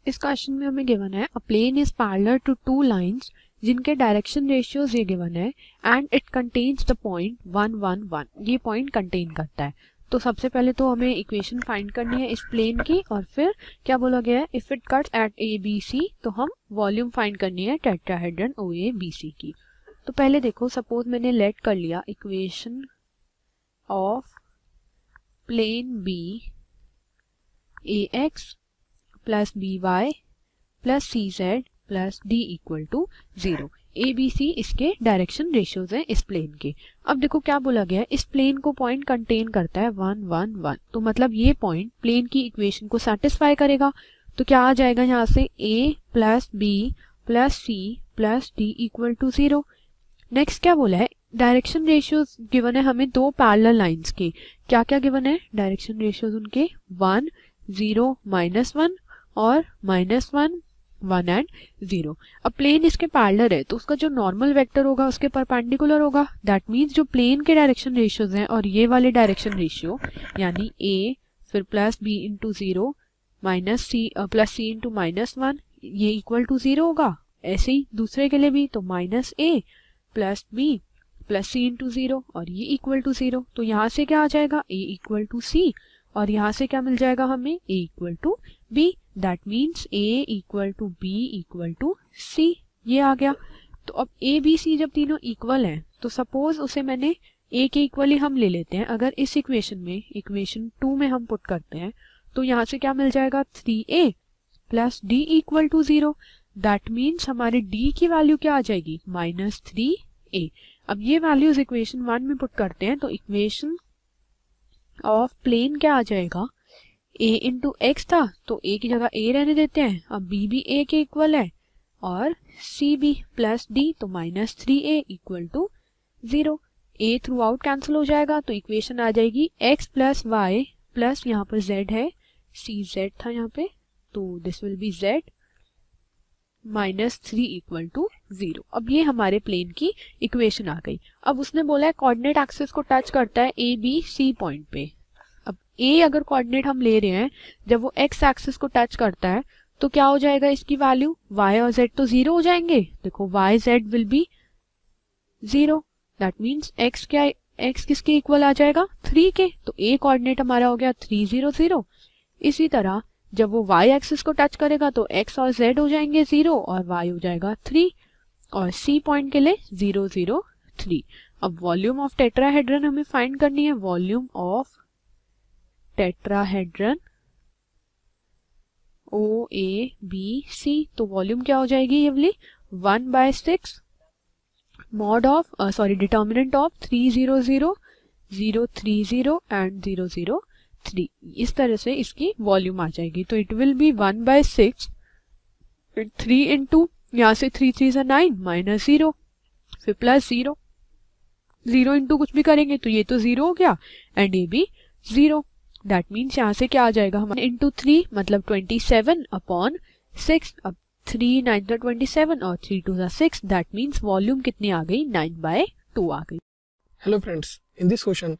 इस क्वेश्चन में हमें गिवन है a plane is parallel to two lines जिनके डायरेक्शन रेशियोज ये गिवन है and it contains the point 1 1 1। ये पॉइंट कंटेन करता है। तो सबसे पहले तो हमें इक्वेशन फाइंड करनी है इस प्लेन की, और फिर क्या बोला गया है, if it cuts at A B C, तो हम वॉल्यूम फाइंड करनी है टेट्राहेड्रन ओ ए बी सी की। तो पहले देखो, सपोज मैंने लेट कर लिया equation of plane be A X plus B Y plus C Z plus D equal to 0। A B C इसके डायरेक्शन रेशियोज हैं इस प्लेन के। अब देखो क्या बोला गया है, इस प्लेन को पॉइंट कंटेन करता है 1 1 1। तो मतलब ये पॉइंट प्लेन की इक्वेशन को सेटिस्फाई करेगा। तो क्या आ जाएगा यहाँ से, A plus B plus C plus D equal to 0। Next क्या बोला है, डायरेक्शन रेशियोज गिवन है हमें दो पैरेलल लाइंस के। क्या क्या गिवन है डायरेक्शन रेशियोज उनके, 1 0 -1 और -1 1 एंड 0। अब प्लेन इसके पैरेलल है तो उसका जो नॉर्मल वेक्टर होगा उसके परपेंडिकुलर होगा। दैट मीन्स जो प्लेन के डायरेक्शन रेशियोज हैं और ये वाले डायरेक्शन रेशियो यानी a फिर plus b into 0 minus C plus C into -1, ये इक्वल टू 0 होगा। ऐसे ही दूसरे के लिए भी, तो minus a plus b plus C into 0 और ये इक्वल टू 0। तो यहाँ से क्या आ जाएगा, a इक्वल टू c, और यहाँ से क्या मिल जाएगा हमें, a equal to b। That means a equal to b equal to c, ये आ गया। तो अब a b c जब तीनों इक्वल हैं तो सपोज उसे मैंने a के इक्वल ही हम ले लेते हैं। अगर इस इक्वेशन में इक्वेशन 2 में हम पुट करते हैं तो यहाँ से क्या मिल जाएगा, 3a plus d equal to 0। That means हमारे d की वैल्यू क्या आ जाएगी, -3a। अब ये वैल्यूज इक्वेशन 1 में पुट करते हैं तो इक्वेशन ऑफ प्लेन क्या आ जाएगा, a इंटू एक्स था तो a की जगह a रहने देते हैं। अब b भी a के इक्वल है और c भी प्लस d, तो -3a equal to 0। a throughout cancel हो जाएगा तो इक्वेशन आ जाएगी x प्लस वाई प्लस यहाँ पर z है, c z था यहाँ पे, तो this will be z -3 equal to 0। अब ये हमारे प्लेन की इक्वेशन आ गई। अब उसने बोला है कोऑर्डिनेट एक्सिस को टच करता है a b c पॉइंट पे। अब a अगर कोऑर्डिनेट हम ले रहे हैं, जब वो x एक्सिस को टच करता है तो क्या हो जाएगा इसकी वैल्यू, y और z तो 0 हो जाएंगे। देखो y z will be 0। That means x क्या, x किसके इक्वल आ जाएगा, 3 के। तो a कोऑर्डिनेट हमारा हो गया 3 0 0। इसी तरह जब वो y एक्सिस को टच करेगा तो x और z हो जाएंगे 0 और y हो जाएगा 3, और c पॉइंट के लिए 0 0 3। अब वॉल्यूम ऑफ टेट्राहेड्रन हमें फाइंड करनी है, volume of tetrahedron O A B C. तो वॉल्यूम क्या हो जाएगी, ये वाली 1/6 mod of determinant of 3 0 0 0 3 0 and 0 0 3। इस तरह से इसकी वॉल्यूम आ जाएगी। तो इट विल बी 1/6 3 इंटू, यहाँ से 3 3 9 -0 फिर प्लस 0 0 इंटू कुछ भी करेंगे तो ये तो 0 हो गया एंड ये भी 0। दैट मीन्स यहाँ से क्या आ जाएगा हमारे इंटू 3 मतलब 27/6। अब 3 9 27 और 3 2 6। दैट मीन्स वॉल्यूम कितनी आ गई, 9/2 आ गई। Hello friends, in this question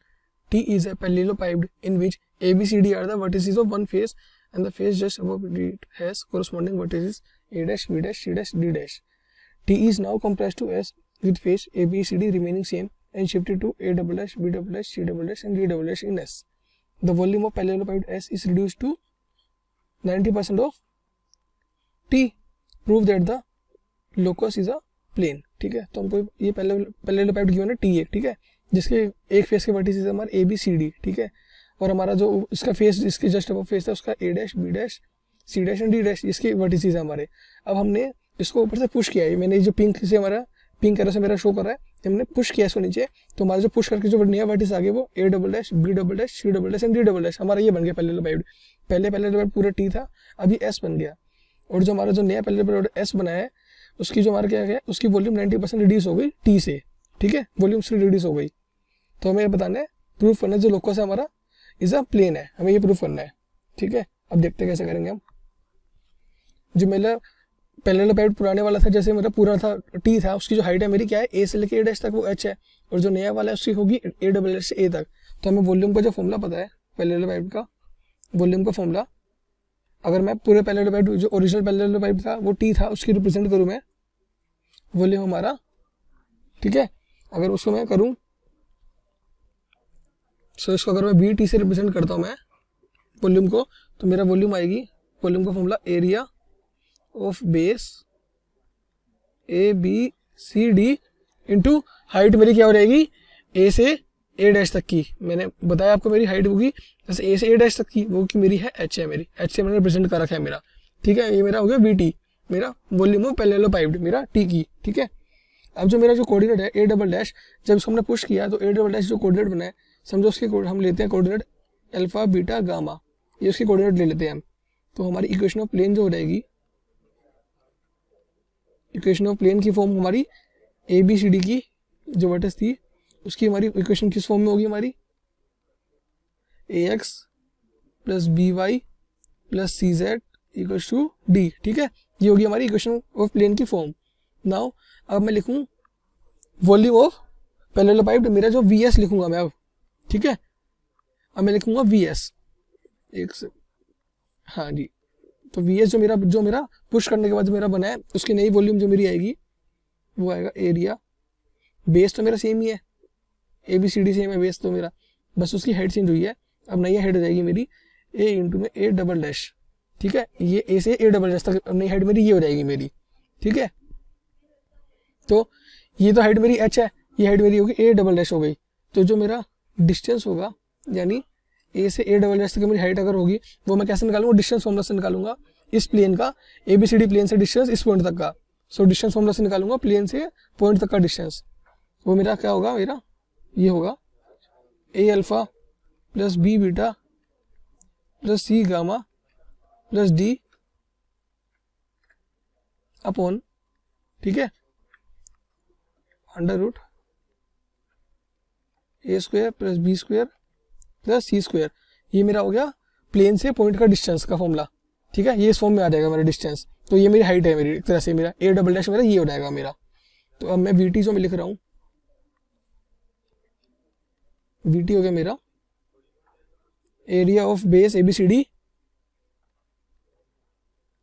T is a parallelepiped in which ABCD are the vertices of one face and the face just above it has corresponding vertices A dash B dash C dash D dash. T is now compressed to S with face ABCD remaining same and shifted to A double dash B double dash C double dash and D double dash in S. The volume of parallelepiped S is reduced to 90% of T. Prove that the locus is a plane. ठीक है, तो हमको ये पैरेललोपाइड given है T1, ठीक है, जिसके एक फेस के वर्टिसेस है हमारे ABCD, ठीक है, और हमारा जो इसका फेस जिसके जस्ट अबव फेस है उसका A dash B dash C dash and D dash, इसके वर्टिसेस है हमारे। अब हमने इसको ऊपर से पुश किया है, मैंने जो पिंक से हमारा पिंक कलर से मेरा शो कर रहा है, हमने पुश किया इसको नीचे, तो हमारा जो पुश करके जो नया वर्टिस आ गया वो A double dash B double dash C double dash and D double dash, हमारा ये बन गया पैरेललोपाइड। पहले पैरेललोपाइड पूरा T था, अभी S बन गया, और जो हमारा जो नया पैरेललोपाइड S बना है उसकी जो हमारा क्या है, उसकी वॉल्यूम 90% रिड्यूस हो गई T से, ठीक है, वॉल्यूम से रिड्यूस हो गई। तो हमें ये बताना है, प्रूफ करना है जो लोकस है हमारा इज अ प्लेन है, हमें ये प्रूफ करना है, ठीक है। अब देखते हैं कैसे करेंगे हम। जो मेरा पैरेललोपाइड पुराने वाला था, जैसे मेरा पूरा था T था, उसकी जो हाइट है मेरी क्या है, A से लेके A डैश तक वो H है, और जो नया वाला है उसकी होगी A डबल डैश से A तक। तो हमें वॉल्यूम का जो फॉर्मूला पता है पैरेललोपाइड का, वॉल्यूम का फॉर्मूला अगर मैं पूरे पैरेलल पाइप जो ओरिजिनल पैरेलल पाइप था वो टी था, उसकी रिप्रेजेंट करूँ मैं वॉल्यूम हमारा, ठीक है। अगर उसको मैं करूँ सो इसको अगर मैं बी टी से रिप्रेजेंट करता हूँ मैं वॉल्यूम को, तो मेरा वॉल्यूम आएगी, वॉल्यूम का formula area of base A B C D into height मेरी क्या हो जाएगी ए से ए डैश तक की। मैंने बताया आपको मेरी हाइट होगी जैसे ए से ए डैश तक की, वो की मेरी है एच है, मेरी एच से मैंने रिप्रेजेंट कर रखा है मेरा, ठीक है। ये मेरा हो गया वी टी, मेरा वॉल्यूम ऑफ पैरेलल पाइप्ड मेरा टी की, ठीक है। अब जो मेरा जो कोऑर्डिनेट है ए डबल डैश, जब इसको हमने पुश किया तो ए डबल डैश जो कोऑर्डिनेट बना है, समझो उसके हम लेते हैं कोऑर्डिनेट अल्फा बीटा गामा, ये उसके कोऑर्डिनेट ले लेते हैं हम। तो हमारी इक्वेशन ऑफ प्लेन जो हो जाएगी, इक्वेशन ऑफ प्लेन की फॉर्म हमारी ए बी सी डी की जो वर्टेक्स थी उसकी हमारी इक्वेशन किस फॉर्म में होगी हमारी, A X plus B Y plus C Z equals to D, ठीक है। ये होगी हमारी इक्वेशन ऑफ प्लेन की फॉर्म। नाउ अब मैं लिखूं वॉल्यूम ऑफ पैरेलल पाइप, मेरा जो वी एस लिखूंगा मैं अब, ठीक है। अब मैं लिखूंगा वी एस एक से, हाँ जी। तो वी एस जो मेरा पुश करने के बाद जो मेरा बना है उसकी नई वॉल्यूम जो मेरी आएगी वो आएगा एरिया, बेस तो मेरा सेम ही है, A B C D same है बेस तो मेरा, बस उसकी हेड चेंज हुई है। अब नई हेड हो जाएगी मेरी ए इंटू में ए डबल डैश, ठीक है। ये ए से ए डबल डैश तक नई हेड मेरी ये हो जाएगी मेरी, ठीक है। तो ये तो हाइट मेरी एच है, ये हाइट मेरी होगी ए डबल डैश हो गई। तो जो मेरा डिस्टेंस होगा यानी ए से ए डबल डैश तक मेरी हाइट अगर होगी वो मैं कैसे निकालूंगा, डिस्टेंस फॉर्मूला से निकालूंगा इस प्लेन का, A B C D plane से डिस्टेंस इस पॉइंट तक का। सो डिस्टेंस फॉर्मूला से निकालूंगा प्लेन से पॉइंट तक का डिस्टेंस, वो मेरा क्या होगा, मेरा ये होगा A alpha plus B beta plus C gamma plus D upon, ठीक है, under root A square plus B square plus C square. ये मेरा हो गया प्लेन से पॉइंट का डिस्टेंस का फॉर्मूला, ठीक है। ये इस फॉर्म में आ जाएगा मेरा डिस्टेंस। तो ये मेरी हाइट है मेरी, एक तरह से मेरा ए डबल डैश मेरा ये हो जाएगा मेरा। तो अब मैं वी टी जो मैं लिख रहा हूँ, वी टी हो गया मेरा area of base A B C D,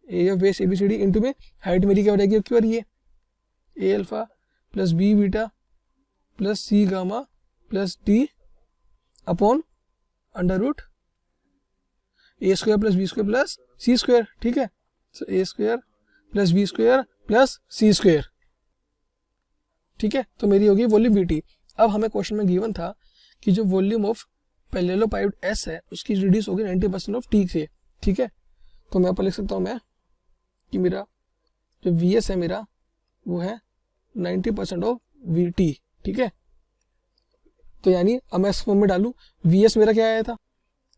area of base A B C D into में हाइट मेरी क्या हो जाएगी क्यों ये A alpha plus B beta plus C gamma plus D upon under root A square plus B square plus C square, ठीक है। So A square plus B square plus C square, ठीक है। तो मेरी होगी वॉल्यूम वी टी। अब हमें question में गिवन था कि जो volume of parallel pipe S है उसकी रिड्यूस होगी 90% ऑफ टी से, ठीक है। तो मैं ऊपर लिख सकता हूँ मैं कि मेरा जो वी एस है मेरा वो है 90% ऑफ वी टी, ठीक है। तो यानी अब मैं इस फॉर्म में डालूं, वी एस मेरा क्या आया था,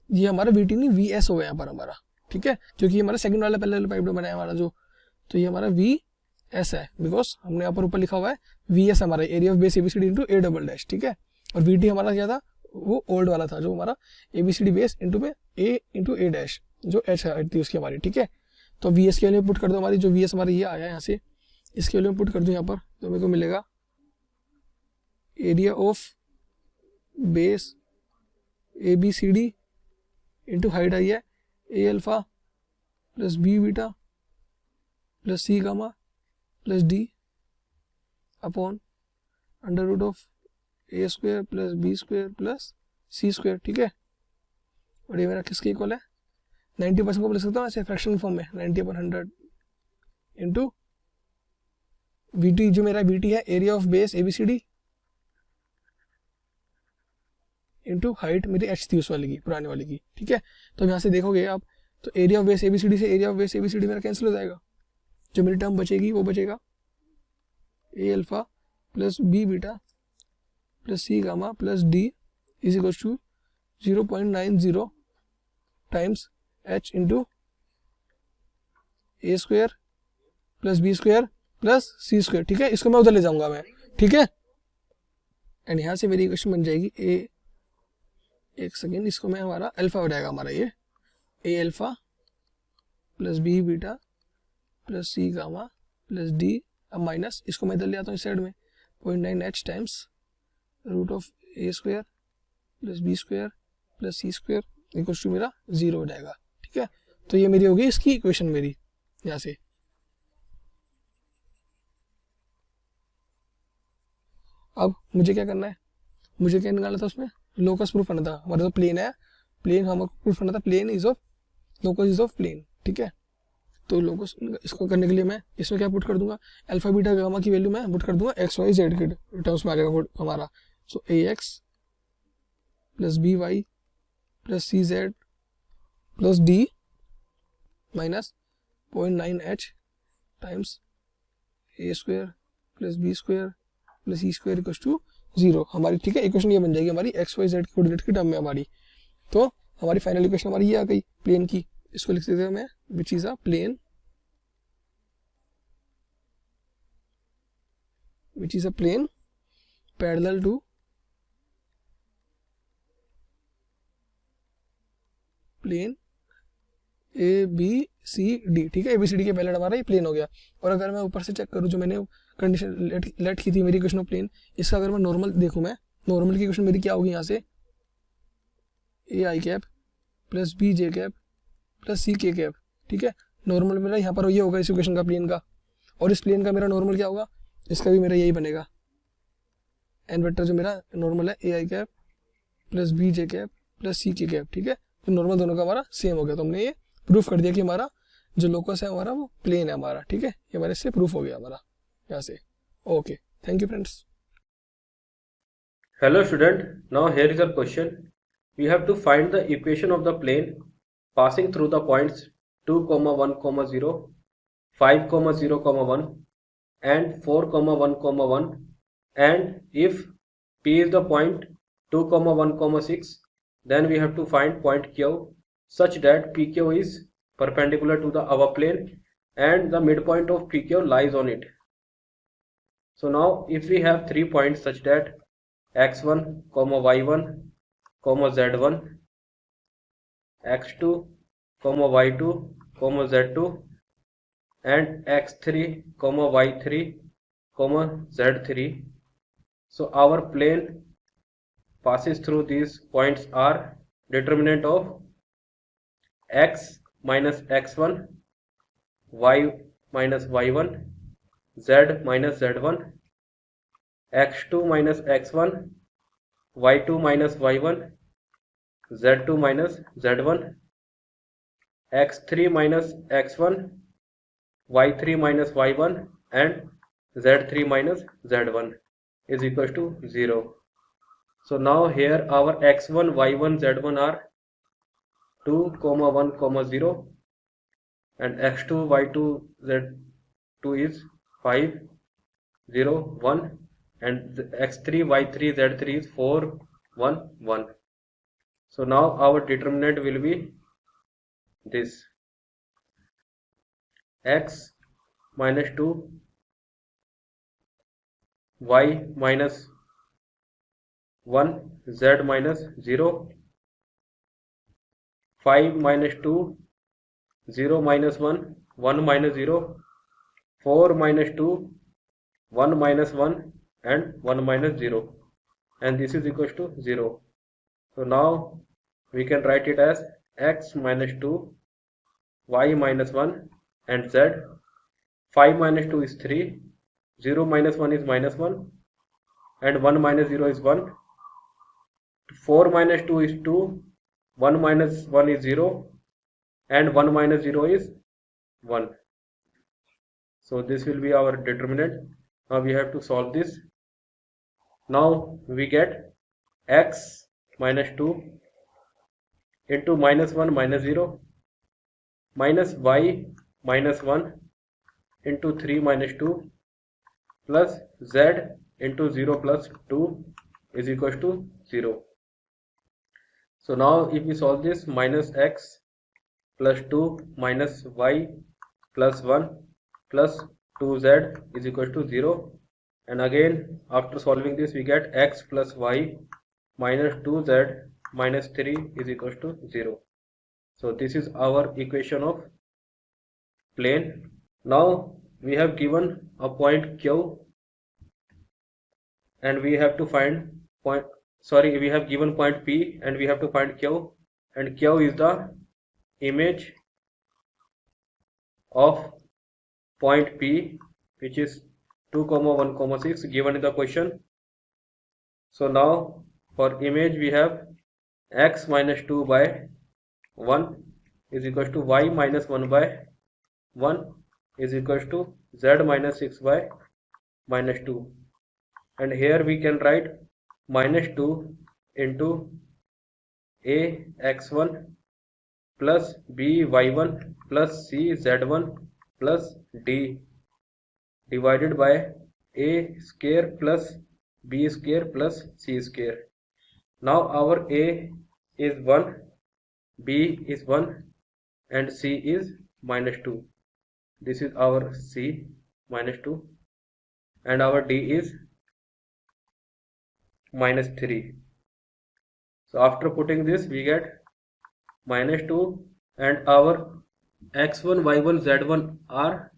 ये हमारा वी टी नहीं वी एस हो गया यहाँ पर हमारा, ठीक है, क्योंकि हमारा सेकंड वाला पैरेलल पाइप बनाया हमारा जो, तो ये हमारा वी एस है बिकॉज हमने यहाँ पर ऊपर लिखा हुआ है वी एस हमारा area of base ABCD into A double dash, ठीक है। और वी टी हमारा क्या था, वो ओल्ड वाला था जो हमारा एबीसीडी बेस इंटू में ए इंटू ए डैश जो एच हाइट थी उसकी हमारी, ठीक है। तो वी एस के वैल्यू पुट कर दो, हमारी जो वी एस हमारी ये आया यहाँ से, इसके वैल्यू पुट कर दो यहाँ पर, तो मेरे को मिलेगा area of base A B C D into height आई है A alpha plus B beta plus C gamma plus D upon under root of A square plus B square plus C square, ठीक है। और ये मेरा किसके equal है, 90% को लिख सकता हूँ ऐसे फ्रैक्शन फॉर्म में 90/100 इंटू वी टी, जो मेरा वी टी है area of base A B C D into height मेरी एच थी उस वाले की, पुराने वाले की, ठीक है। तो यहाँ से देखोगे आप तो area of base A B C D से area of base A B C D मेरा कैंसिल हो जाएगा, जो मेरी टर्म बचेगी वो बचेगा A alpha plus B beta plus C gamma plus D is equal to 0.90 times H into A square plus B square plus C square, ठीक है। इसको मैं उधर ले जाऊंगा मैं, ठीक है। एंड यहाँ से मेरी इक्वेशन बन जाएगी ए, एक सेकेंड, इसको मैं हमारा अल्फा हो जाएगा हमारा ये A alpha plus B beta plus C gamma plus D, अब माइनस इसको मैं इधर ले आता हूँ इस साइड में 0.9h times root of A square plus B square plus C square equal to मेरा 0 हो जाएगा, ठीक है। तो ये मेरी होगी इसकी इक्वेशन मेरी यहाँ से। अब मुझे क्या करना है, मुझे क्या निकालना था उसमें, लोकस प्रूफ करना था। हमारा तो प्लेन है, प्लेन हमको प्रूफ करना था, plane is of locus is of plane, ठीक है। तो लोकस इसको करने के लिए मैं इसमें क्या पुट कर दूंगा, अल्फा बीटा गामा की वैल्यू मैं पुट कर दूंगा एक्स वाई जेड के टर्म्स में आ जाएगा हमारा। So A X plus B Y plus C Z plus D minus 0.9 H times A square plus B square plus E square equal to 0 हमारी, ठीक है। इक्वेशन ये बन जाएगी हमारी एक्स वाई जेड कोऑर्डिनेट की टर्म में हमारी। तो हमारी फाइनल इक्वेशन हमारी ये आ गई प्लेन की। इसको लिख देते हैं मैं, which is a plane, which is a plane parallel to plane A B C D, ठीक है। ए बी सी डी के पहले हमारा ये प्लेन हो गया। और अगर मैं ऊपर से चेक करूँ जो मैंने कंडीशन लेट की थी मेरी इक्वेशन ऑफ प्लेन, इसका अगर मैं नॉर्मल देखूँ, मैं नॉर्मल की इक्वेशन मेरी क्या होगी यहाँ से, A I cap plus B J cap plus C K cap, ठीक है। नॉर्मल मेरा यहाँ पर ये होगा इस इक्वेशन का प्लेन का, और इस प्लेन का मेरा नॉर्मल क्या होगा, इसका भी मेरा यही बनेगा। एन वेक्टर जो मेरा नॉर्मल है A I cap plus B J cap plus C K cap, ठीक है। तो नॉर्मल दोनों का हमारा सेम हो गया। तो हमने ये प्रूफ कर दिया कि हमारा जो लोकस है हमारा वो प्लेन है हमारा, ठीक है। ये हमारे इससे प्रूफ हो गया हमारा यहाँ से। Okay, thank you friends. Hello student, now here is a question. We have to find the equation of the plane passing through the points 2, 1, 0, 5, 0, 1 and 4, 1, 1, and if P is the point 2, 1, 6, then we have to find point Q such that PQ is perpendicular to the our plane and the midpoint of PQ lies on it. So now if we have 3 points such that x1, y1, z1, x2, y2, z2 and x3, y3, z3. So our plane passes through these points are determinant of x minus x1, y minus y1, z minus z1, x2 minus x1, y2 minus y1, z2 minus z1, x3 minus x1, y3 minus y1 and z3 minus z1 is equal to 0. So now here our x1, y1, z1 are 2, 1, 0 and x2, y2, z2 is 5, 0, 1 and x3, y3, z3 is 4, 1, 1. So now our determinant will be this x minus 2, y minus 1, z minus 0, 5 minus 2, 0 minus 1, 1 minus 0, 4 minus 2, 1 minus 1 and 1 minus 0, and this is equals to 0. So now we can write it as x minus 2, y minus 1 and z. 5 minus 2 is 3, 0 minus 1 is minus 1 and 1 minus 0 is 1. 4 minus 2 is 2, 1 minus 1 is 0 and 1 minus 0 is 1. So this will be our determinant. Now we have to solve this. Now we get x minus 2 into minus 1 minus 0 minus y minus 1 into 3 minus 2 plus z into 0 plus 2 is equal to 0. So now if we solve this, minus x plus 2 minus y plus 1 plus 2z is equal to 0, and again after solving this we get x plus y minus 2z minus 3 is equal to 0. So this is our equation of plane. Now we have given a point Q and we have to find we have given point P and we have to find Q, and Q is the image of point P, which is 2, 1, 6 given in the question. So now for image we have x minus 2 by 1 is equals to y minus 1 by 1 is equals to z minus 6 by minus 2, and here we can write minus 2 into a x1 plus b y1 plus c z1 plus d divided by a square plus b square plus c square. Now our a is 1, b is 1 and c is minus 2. This is our c minus 2 and our d is minus 3. So after putting this we get minus 2 and our x1 y1 z1 are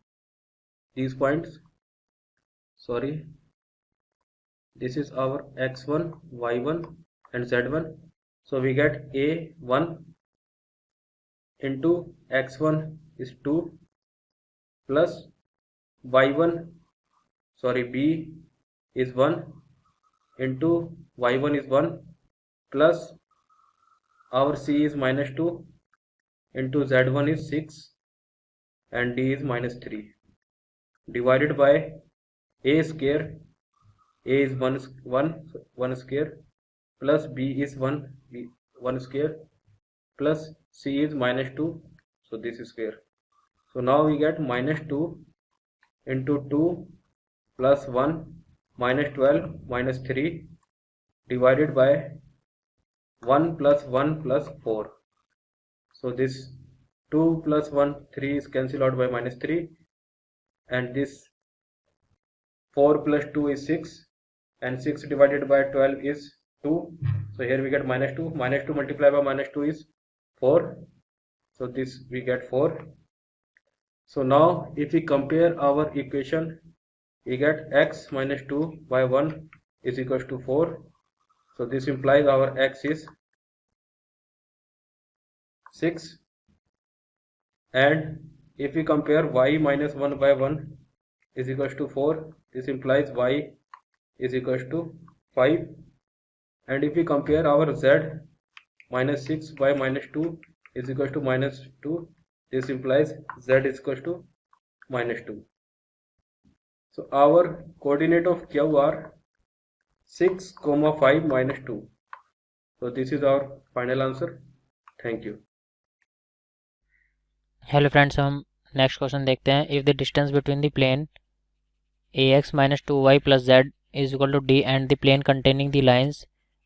these points. Sorry, this is our x1 y1 and z1. So we get a1 into x1 is 2 plus y1 b is 1 into y1 is 1 plus our c is minus 2 into z1 is 6 and d is minus 3 divided by a square, a is 1 square plus b is 1 square plus c is minus 2, so this is square. So now we get minus 2 into 2 plus 1 minus 12 minus 3 divided by 1 plus 1 plus 4. So this 2 plus 1 3 is cancelled out by minus 3 and this 4 plus 2 is 6 and 6 divided by 12 is 2. So here we get minus 2. Minus 2 multiplied by minus 2 is 4. So this we get 4. So now if we compare our equation, we get x minus 2 by 1 is equals to 4. So this implies our x is 6, and if we compare y minus 1 by 1 is equals to 4, this implies y is equals to 5, and if we compare our z minus 6 by minus 2 is equals to minus 2, this implies z is equals to minus 2. So our coordinate of q are 6, 5 minus 2. So this is our final answer. Thank you. Hello friends, हम next question देखते हैं. If the distance between the plane ax minus 2y plus z is equal to d and the plane containing the lines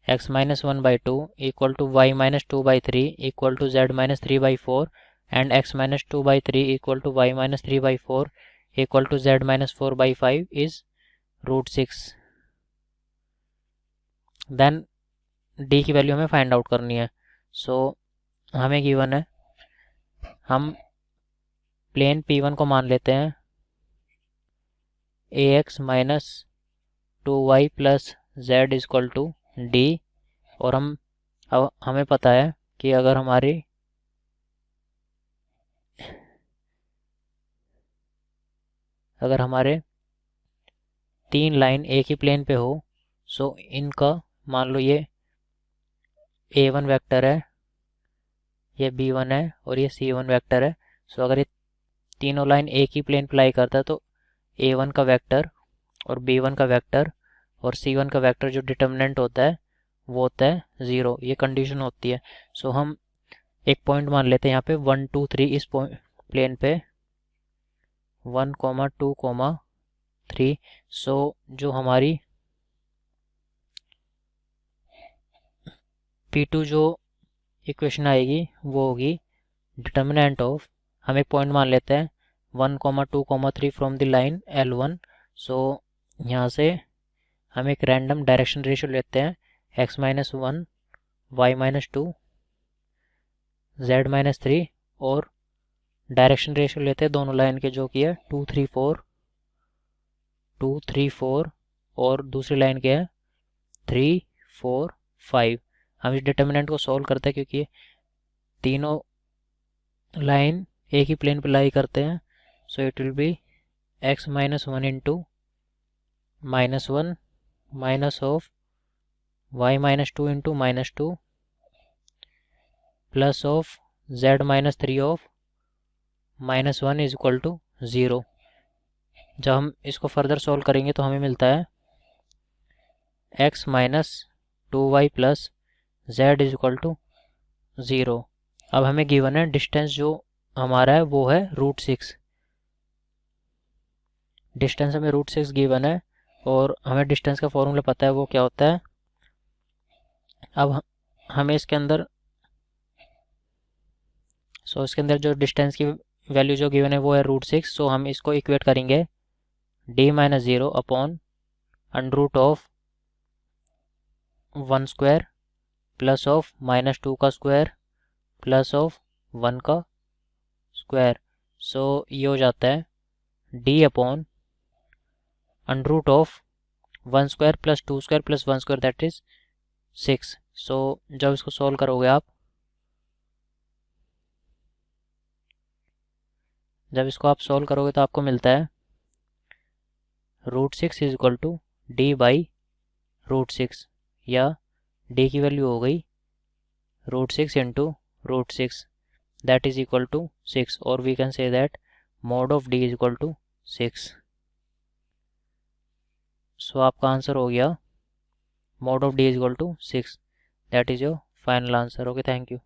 x minus 1 by 2 equal to y minus 2 by 3 equal to z minus 3 by 4 and x minus 2 by 3 equal to y minus 3 by 4 equal to z minus 4 by 5 is root 6. Then d की value हमें find out करनी है. सो हमें given है, हम plane P1 को मान लेते हैं ax minus 2y plus z is equal to D, और हमें पता है कि अगर हमारे 3 लाइन एक ही प्लेन पे हो, सो इनका मान लो ये a1 वेक्टर है, ये b1 है और ये c1 वेक्टर है. सो अगर ये तीनों लाइन एक ही प्लेन पे लाई करता है तो a1 का वेक्टर और b1 का वेक्टर और c1 का वेक्टर जो डिटर्मिनेंट होता है वो होता है 0. ये कंडीशन होती है. सो हम एक पॉइंट मान लेते हैं यहाँ पे 1 2 3 इस प्लेन पे 1, 2, 3. सो जो हमारी P2 जो इक्वेशन आएगी वो होगी डिटर्मिनेंट ऑफ, हम एक पॉइंट मान लेते हैं 1, 2, 3 फ्रॉम द लाइन L1. सो यहाँ से हम एक रैंडम डायरेक्शन रेशियो लेते हैं x minus 1 y minus 2 z minus 3 और डायरेक्शन रेशियो लेते हैं दोनों लाइन के जो कि है 2, 3, 4 और दूसरी लाइन के है 3, 4, 5. हम इस डिटर्मिनेंट को सॉल्व करते हैं क्योंकि तीनों लाइन एक ही प्लेन पे लाई करते हैं. so it will be x minus 1 into minus 1 minus of y minus 2 into minus 2 plus of z minus 3 of minus 1 is equal to 0। जब हम इसको फर्दर सॉल्व करेंगे तो हमें मिलता है x minus 2y plus z is equal to 0। अब हमें गिवन है डिस्टेंस जो हमारा है वो है √6। डिस्टेंस हमें √6 गिवन है और हमें डिस्टेंस का फॉर्मूला पता है वो क्या होता है। अब हमें इसके अंदर इसके अंदर जो डिस्टेंस की वैल्यू जो गिवन है वो है √6। सो हम इसको इक्वेट करेंगे d minus 0 upon under of 1 square plus of minus 2 का स्क्वायर प्लस ऑफ 1 का स्क्वायर। सो ये हो जाता है d upon under of 1 square plus 2 square plus 1 square that is 6। सो जब इसको सॉल्व करोगे आप, जब इसको आप सॉल्व करोगे तो आपको मिलता है √6 is equal to d by √6, या d की वैल्यू हो गई √6 into √6 that is equal to 6, और we can say that mod of d is equal to 6। So आपका आंसर हो गया mod of d is equal to 6। That is your final answer. Okay, thank you.